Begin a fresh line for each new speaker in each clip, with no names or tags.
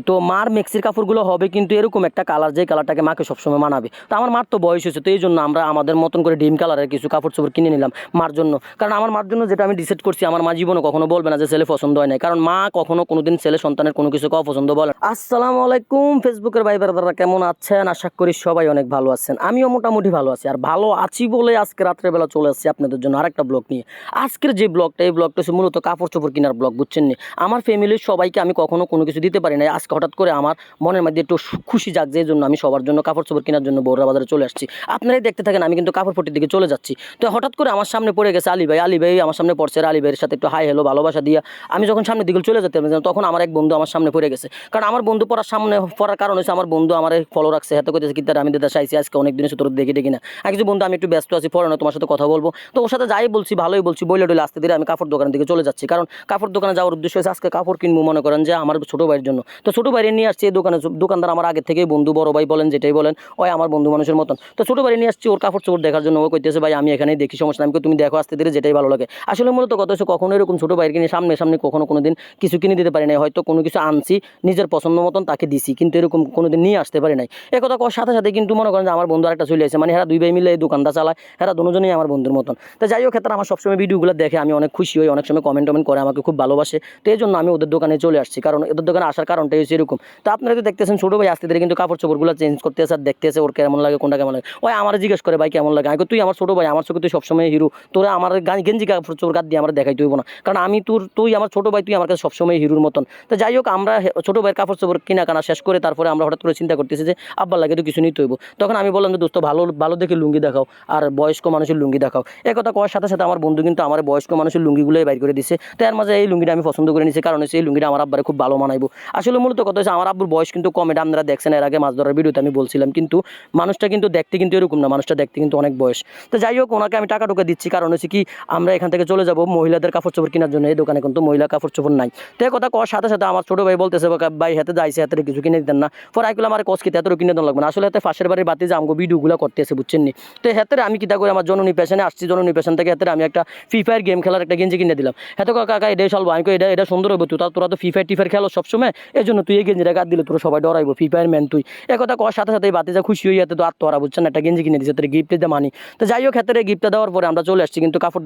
তো মার মেক্সির কাপড়গুলো হবে কিন্তু এরকম একটা কালার, যে কালারটাকে মাকে সবসময় মানাবে। তো আমার মার তো বয়স হয়েছে, তো এই জন্য আমরা আমাদের মতন করে ডিম কালারের কিছু কাপড় চোপড় কিনে নিলাম মার জন্য। কারণ আমার মার জন্য যেটা আমি ডিসাইড করছি, আমার মা জীবনে কখনো বলবে না যে ছেলে পছন্দ হয় না, কারণ মা কখনো কোনোদিন ছেলে সন্তানের কোনো কিছু অপছন্দ বলে না। আসসালামু আলাইকুম ফেসবুকের ভাই ব্রাদাররা, কেমন আছেন? আশা করি সবাই অনেক ভালো আছেন। আমিও মোটামুটি ভালো আছি, আর ভালো আছি বলে আজকে রাত্রেবেলা চলে আসছি আপনাদের জন্য আরেকটা ব্লগ নিয়ে। আজকের যে ব্লগটা, এই ব্লগটা হচ্ছে মূলত কাপড় চোপড় কেনার ব্লগ, বুঝছেন নি? আমার ফ্যামিলির সবাইকে আমি কখনো কোনো কিছু দিতে পারি না, আজকে হঠাৎ করে আমার মনের মধ্যে একটু খুশি জাগছে, এই জন্য আমি সবার জন্য কাপড় চোপড় কেনার জন্য বড়রা বাজারে চলে আসছি। আপনারাই দেখতে থাকেন, আমি কিন্তু কাপড় পট্টির দিকে চলে যাচ্ছি। তো হঠাৎ করে আমার সামনে পড়ে গেছে আলী ভাই। আলী ভাই আমার সামনে পড়ছে, আলী ভাইয়ের সাথে একটু হাই হ্যালো ভালোবাসা দিয়া আমি যখন সামনের দিকে চলে যেতে তখন আমার এক বন্ধু আমার সামনে পড়ে গেছে। কারণ আমার বন্ধু পড়ার কারণ হচ্ছে আমার বন্ধু আমার ফলো রাখছে, হাতে করতেছে কি তার আমি দিতে চাইছি আজকে অনেক দিন তোর দেখি দেখি না। কিছু বন্ধু আমি একটু ব্যস্ত আছি, পরে না তোমার সাথে কথা বলবো। তো ওর সাথে যাই বলছি ভালোই বলছি, বইলে টইলে আসতে দিলে আমি কাপড় দোকানের দিকে চলে যাচ্ছি। কারণ কাপড় দোকানে যাওয়ার উদ্দেশ্য হচ্ছে আজকে কাপড় কিনবো, মনে করেন যে আমার ছোটো ভাইয়ের জন্য। তো ছোটো ভাইয়ের নিয়ে আসছি এই দোকানে। দোকানদার আমার আগে থেকেই বন্ধু, বড় ভাই বলেন যেটাই বলেন, ওই আমার বন্ধু মানুষের মতন। তো ছোটো ভাই নিয়ে আসছি ওর কাপড় চোপড় দেখার জন্য। ও কইতেছে ভাই আমি এখানেই দেখি, সমস্যা আমি তুমি দেখো আসতে দিলে যেটাই ভালো লাগে। আসলে মূলত কথা হচ্ছে কখনো এরকম ছোটো ভাইয়ের কিনে সামনে সামনে কখনো কোনো দিন কিছু কিনে দিতে পারি নাই। হয়তো কোনো কিছু আনছি নিজের পছন্দ মতন তাকে দিছি, কিন্তু এরকম কোনোদিন নিয়ে আসতে পারি নাই। একথা করার সাথে সাথে কিন্তু মনে করেন যে আমার বন্ধু আরেকটা চলে আসে, মানে এরা দুই ভাই মিলে এই দোকানটা চালায়, এরা দুজনেই আমার বন্ধুর মতন। তো যাই হোক, ক্ষেত্রে আমার সবসময় ভিডিওগুলো দেখে আমি অনেক খুশি হই, অনেক সময় কমেন্ট করে আমাকে খুব ভালোবাসে। তো এই জন্য আমি ওদের দোকানে চলে আসছি, কারণ ওদের দোকানে আসার কারণটাই হচ্ছে এরকম। তো আপনারা তো দেখতেছেন ছোটো ভাই আসতে ধীরে কিন্তু কাপড় চোপড়গুলো চেঞ্জ করতেছে আর দেখতেছে ওর কেমন লাগে, কোনটা কেমন লাগে। ওই আমার জিজ্ঞেস করে ভাই কেমন লাগে, আমি তুই আমার ছোটো ভাই, আমার চোখে তুই সবসময় হিরো, তোরা আমার গেঞ্জি কাপড় চোপড় গাদ দিয়ে আমার দেখাই তুইব না, কারণ আমি তুই আমার ছোটো ভাই, তুই আমার কাছে সবসময় হিরোর মতন। তো যাই হোক, আমরা ছোটো ভাইয়ের কাপড় চোপড় কিনা কানা শেষ করে তারপরে আমরা হঠাৎ করে চিন্তা করতেছি যে আব্বার লাগে তো কিছু নিতে হইব। তখন আমি বললাম যে দোস্ত ভালো ভালো দেখে লুঙ্গি দেখাও, আর বয়স্ক মানুষের লুঙ্গি দেখাও। একথা করার সাথে সাথে আমার বন্ধু কিন্তু আমার বয়স্ক মানুষের লুঙ্গিগুলোই বাইর করে দিচ্ছে। তো এর মাঝে এই লুঙ্গিটা আমি পছন্দ করে নিয়েছি, কারণ হচ্ছে এই লুঙ্গিটা আমার আব্বারে খুব ভালো মানাইবো। আসলে মূলত কথা হচ্ছে আমার আব্বুর বয়স কিন্তু কম, এটা আপনারা দেখছেন এর আগে মাছ ধরার ভিডিওতে আমি বলছিলাম, কিন্তু মানুষটা কিন্তু দেখতে কিন্তু এরকম না, মানুষটা দেখতে কিন্তু অনেক বয়স। তো যাই হোক, ওনাকে আমি টাকা টুকা দিচ্ছি, কারণ হচ্ছে কি আমরা এখান থেকে চলে যাব মহিলাদের কাপড় চোপড় কেনার জন্য। এই দোকানে কিন্তু মহিলা কাপড় চোপড় নাই। তো এই কথা করার সাথে সাথে আমার ছোটো ভাই বলতেছে ভাই হাতে যাইছে, হাতে কিছু কিনে দিতেন না। পরে আইগুলো আমার কসকিতে এত কিনে দেওয়া লাগবে না। আসলে হাতে ফাঁসের বাড়ির বাতি যে আমাকে ভিডিওগুলো করতেছে, বুঝছেন নি? তো হাতে আমি কিতা করে আমার জননী পেশনে আসছি, জননী পেশন থেকে হাতে আমি একটা ফ্রি ফায়ার গেম খেলার একটা গেঞ্জি কিনে দিলাম। হাতে কাকা এটাই চলবো, আমি এটা সুন্দর হবে, তোরা তো ফ্রি ফায়ার টিফায়ার খেলো সবসময়, এই জন্য তুই এই গেঞ্জিটা গাদ দিলে তোরা সবাই ডরাইবো, ফ্রি ফায়ার ম্যান তুই। একথা করার সাথে সাথে বাতি যা খুশি হয়ে যেতে তো আত্মহারা, বুঝছেন, একটা গেঞ্জি কিনে দিচ্ছে, তোর গিফট দিতে মানি। তো যাই হোক, হাতে গিফটটা দেওয়ার পরে আমরা চলে আসছি কিন্তু কাপড়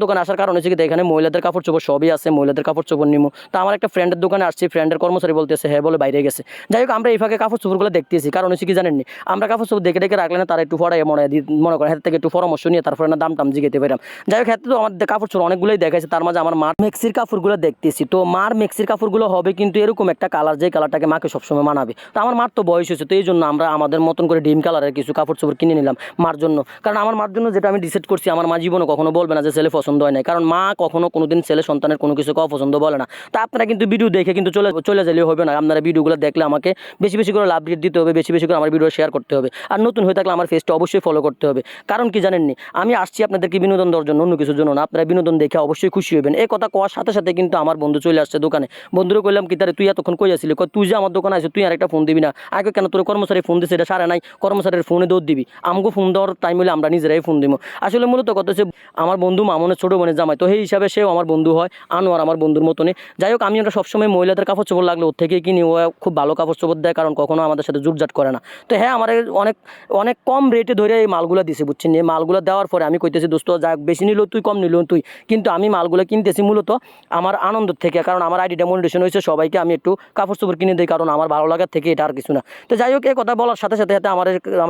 দোকানে আসার কারণ হচ্ছে কি এখানে মহিলাদের কাপড় চোপড় সবই আছে, মহিলাদের কাপড় চোপড় নিমো। তো আমার একটা ফ্রেন্ডের দোকানে আসছি, ফ্রেন্ডের কর্মচারী বলতেছে হ্যাঁ বলে বাইরে গেছে। যাই হোক, আমরা এই ফাঁকে কাপড় চোপড়গুলো দেখতেছি, কারণ হচ্ছে কি জানেননি, আমরা কাপড় চোপড় দেখে দেখে রাখলে না তারা একটু ফড়াই মনে করেন হাতে থেকে একটু পরামর্শ নিয়ে তারপরে না দাম টাম জিগাইতে পারলাম। যাই হোক, হাতে তো আমার কাপড় চোপড় অনেকগুলোই দেখাইছে, তার মাঝে আমার মার মেক্সির কাপড়গুলো দেখতেছি। তো মার মেক্সির কাপড়গুলো হবে কিন্তু এরকম একটা কালার, যে কালারটাকে মাকে সবসময় মানাবে। তো আমার মার তো বয়স হয়েছে, তো এই জন্য আমরা আমাদের মতন করে ডিম কালারের কিছু কাপড় চোপড় কিনে নিলাম মার জন্য। কারণ আমার মার জন্য যেটা আমি ডিসাইড করছি, আমার মা জীবনে কখনো বলবে না যে ছেলে পছন্দ হয় না, কারণ মা কখনো কোনোদিন ছেলে সন্তানের কোনো কিছু অপছন্দ বলে না। তা আপনারা কিন্তু ভিডিও দেখে কিন্তু চলে গেলেও হবে না, আপনারা ভিডিওগুলো দেখলে আমাকে বেশি বেশি করে লাভ দিতে হবে, বেশি বেশি করে আমার ভিডিও শেয়ার করতে হবে, আর নতুন হয়ে থাকলে আমার ফেসটা অবশ্যই ফলো করতে হবে। কারণ কি জানেননি, আমি আসছি আপনাদেরকে বিনোদন দেওয়ার জন্য, অন্য কিছুর জন্য না। আপনারা বিনোদন দেখে অবশ্যই খুশি হবেন। এই কথা কোয়ার সাথে সাথে কিন্তু আমার বন্ধু চলে আসছে দোকানে। বন্ধুরে কইলাম কি তারে তুই এতক্ষণ কই আসছিলি, তুই যে আমার দোকানে আসে তুই আর একটা ফোন দিবি না? আগে কেন তোর কর্মচারী ফোন দিছে, এটা সারে নাই, কর্মচারীর ফোনে দৌড় দিবি? আমাকে ফোন দেওয়ার টাইম হলে আমরা নিজেরাই ফোন দিব। আসলে মূলত কথা হচ্ছে আমার বন্ধু মামনের ছোটো বোনের জামাই, তো সেই হিসাবে সেও আমার বন্ধু হয়, আনোয়ার আমার বন্ধুর মতনই। যাই হোক, আমি ওরা সবসময় মহিলাদের কাপড় চোপড় লাগলে ওর থেকে কিনি, ও খুব ভালো কাপড় চোপড় দেয়, কারণ কখনো আমাদের সাথে জুটজাট করে না। তো হ্যাঁ, আমার অনেক অনেক কম রেটে ধরে এই মালগুলো দিছে, বুঝছেন? এই মালগুলো দেওয়ার পরে আমি কইতেছি দোস্ত যাক, বেশি নিল তুই, কম নিল তুই, কিন্তু আমি মালগুলো কিনতেছি মূলত আমার আনন্দ থেকে, কারণ আমার আইডিটা মনিটেশন হয়েছে, সবাইকে আমি একটু কাপড় চোপড় কিনে দিই, কারণ আমার ভালো লাগার থেকে এটা আর কিছু না। তো যাই হোক, এই কথা বলার সাথে সাথে আমার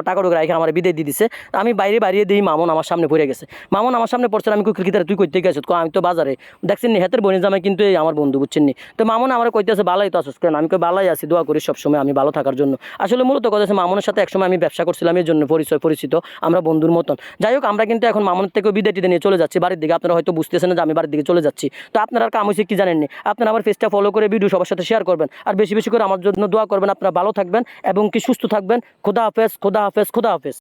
টাকা টুকা রেখে আমার বিদায় দিয়ে দিছে। আমি বাইরে দিই, মামুন আমার সামনে পড়ে গেছে। মামুন আমার সামনে পড়ছে, আমি ক্রিকেটার তুই করতে গেছো? আমি তো বাজারে, দেখছেন নি হাতের বোনের জামাই কিন্তু এই আমার বন্ধু, বুঝছেন নি? তো মামুন আমার কইতেছে বালাই তো আসছ কেন? আমি কই বালাই আছি, দোয়া করি সবসময় আমি ভালো থাকার জন্য। আসলে মূলত কথা হচ্ছে মামুনের সাথে একসময় আমি ব্যবসা করছিলাম, এই জন্য পরিচিত, আমরা বন্ধুর মতন। যাই হোক, আমরা কিন্তু এখন মামুনের থেকে বিদায় টিদে নিয়ে চলে যাচ্ছি বাড়ির দিকে। আপনারা হয়তো বুঝতেছেন না যে আমি বাড়ির দিকে চলে যাচ্ছি। তো আপনার কাম হয়েছে কি জানেননি, আপনারা আমার পেজটা ফলো করে ভিডিও সবার সাথে শেয়ার করবেন, আর বেশি বেশি করে আমার জন্য দোয়া করবেন। আপনারা ভালো থাকবেন এবং কি সুস্থ থাকবেন। খোদা হাফেজ, খোদা হাফেজ, খোদা হাফেজ।